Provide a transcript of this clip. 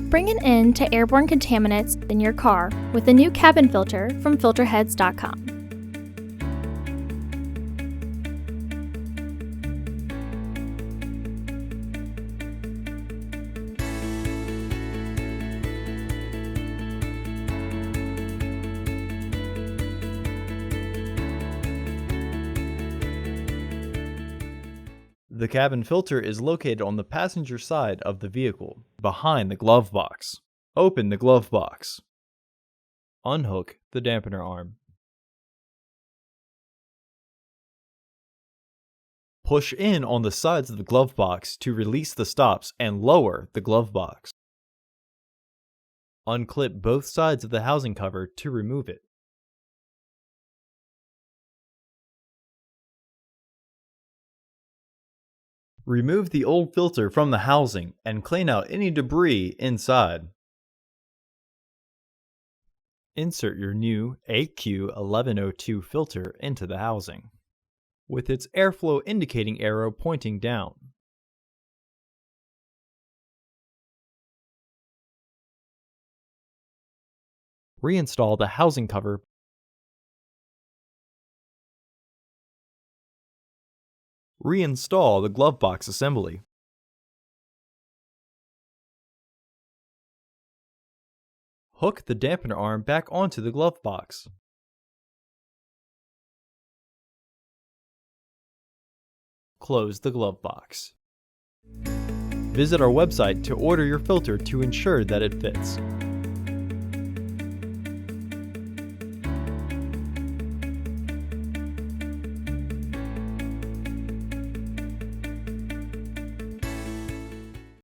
Bring an end to airborne contaminants in your car with the new cabin filter from Filterheads.com. The cabin filter is located on the passenger side of the vehicle, behind the glove box. Open the glove box. Unhook the dampener arm. Push in on the sides of the glove box to release the stops and lower the glove box. Unclip both sides of the housing cover to remove it. Remove the old filter from the housing and clean out any debris inside. Insert your new AQ1102 filter into the housing, with its airflow indicating arrow pointing down. Reinstall the housing cover. Reinstall the glove box assembly. Hook the dampener arm back onto the glove box. Close the glove box. Visit our website to order your filter to ensure that it fits.